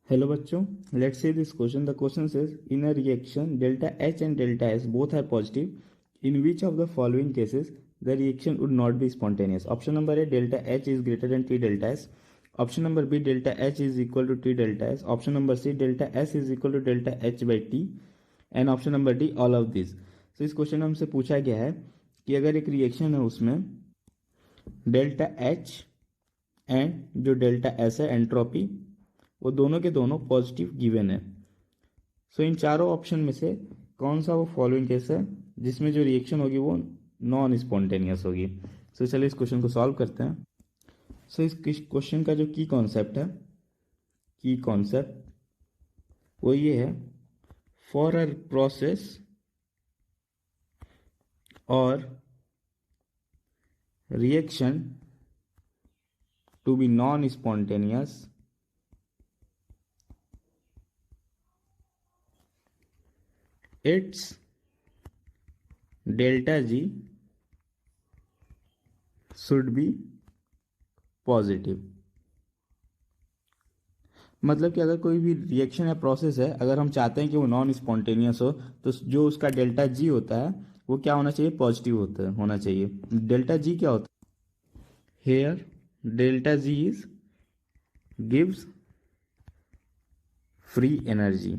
Hello बच्चों, let's see this question. The question says in a reaction delta H and delta S both are positive. In which of the following cases the reaction would not be spontaneous? Option number A, delta H is greater than T delta S. Option number B, delta H is equal to T delta S. Option number C, delta S is equal to delta H by T. And option number D all of this. So इस question में हमसे पूछा गया है कि अगर एक reaction है उसमें डेल्टा एच एंड जो डेल्टा एस है एंट्रोपी वो दोनों के दोनों पॉजिटिव गिवन है. सो इन चारों ऑप्शन में से कौन सा वो फॉलोइंग केस है जिसमें जो रिएक्शन होगी वो नॉन स्पॉन्टेनियस होगी. सो चलिए इस क्वेश्चन को सॉल्व करते हैं. सो इस क्वेश्चन का जो की कॉन्सेप्ट वो ये है, फॉर अ प्रोसेस और reaction to be non spontaneous, its delta G should be positive. मतलब कि अगर कोई भी रिएक्शन या प्रोसेस है, अगर हम चाहते हैं कि वो नॉन स्पॉन्टेनियस हो तो जो उसका डेल्टा जी होता है वो क्या होना चाहिए, पॉजिटिव होना चाहिए. डेल्टा जी क्या होता है, here delta G is gives free energy,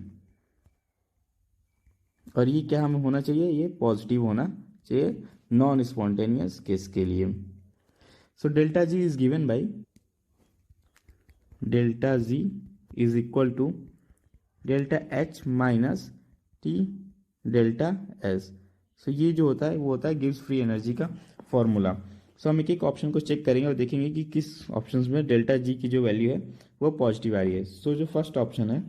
और ये क्या हमें होना चाहिए, ये पॉजिटिव होना चाहिए नॉन स्पॉन्टेनियस केस के लिए. So delta G is given by delta G is equal to delta H minus T delta S. So ये जो होता है वो होता है गिव्स फ्री एनर्जी का फॉर्मूला. सो हम एक एक ऑप्शन को चेक करेंगे और देखेंगे कि किस ऑप्शन में डेल्टा जी की जो वैल्यू है वो पॉजिटिव आ रही है. सो जो फर्स्ट ऑप्शन है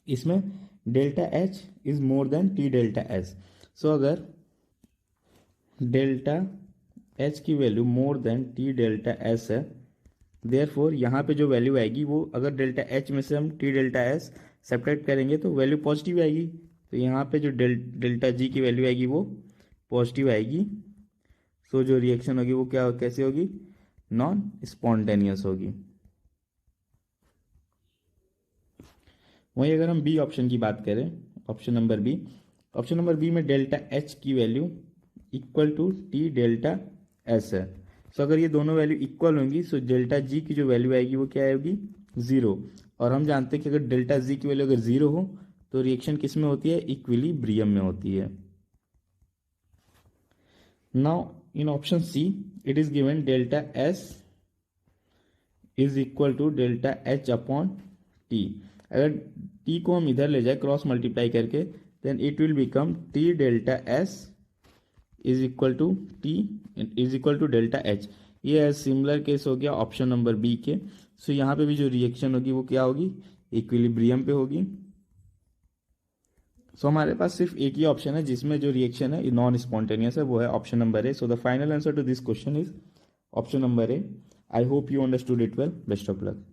इसमें delta H is more than T delta S. So अगर डेल्टा एच की value more than T delta S है, देयरफॉर यहाँ पे जो वैल्यू आएगी वो, अगर डेल्टा एच में से हम टी डेल्टा एस सेपरेट करेंगे तो वैल्यू पॉजिटिव आएगी. तो यहाँ पे जो डेल्टा जी की वैल्यू आएगी वो पॉजिटिव आएगी. सो जो रिएक्शन होगी वो क्या कैसे होगी, नॉन स्पॉन्टेनियस होगी. वहीं अगर हम बी ऑप्शन की बात करें, ऑप्शन नंबर बी में डेल्टा एच की value equal to T delta S है. सो अगर ये दोनों वैल्यू इक्वल होंगी सो डेल्टा जी की जो वैल्यू आएगी वो क्या आएगी, जीरो. और हम जानते हैं कि अगर डेल्टा जी की वैल्यू अगर जीरो हो तो रिएक्शन किस में होती है, इक्विलिब्रियम में होती है. Now in option C it is given delta S is equal to delta H upon T. अगर टी को हम इधर ले जाए क्रॉस मल्टीप्लाई करके then it will become T delta S is equal to delta H. ये similar case हो गया ऑप्शन नंबर बी के. सो यहाँ पे भी जो रिएक्शन होगी वो क्या होगी, इक्विलिब्रियम पे होगी. सो हमारे पास सिर्फ एक ही ऑप्शन है जिसमें जो रिएक्शन है नॉन स्पॉन्टेनियस है, वो है option number A. So the final answer to this question is option number A. I hope you understood it well. Best of luck.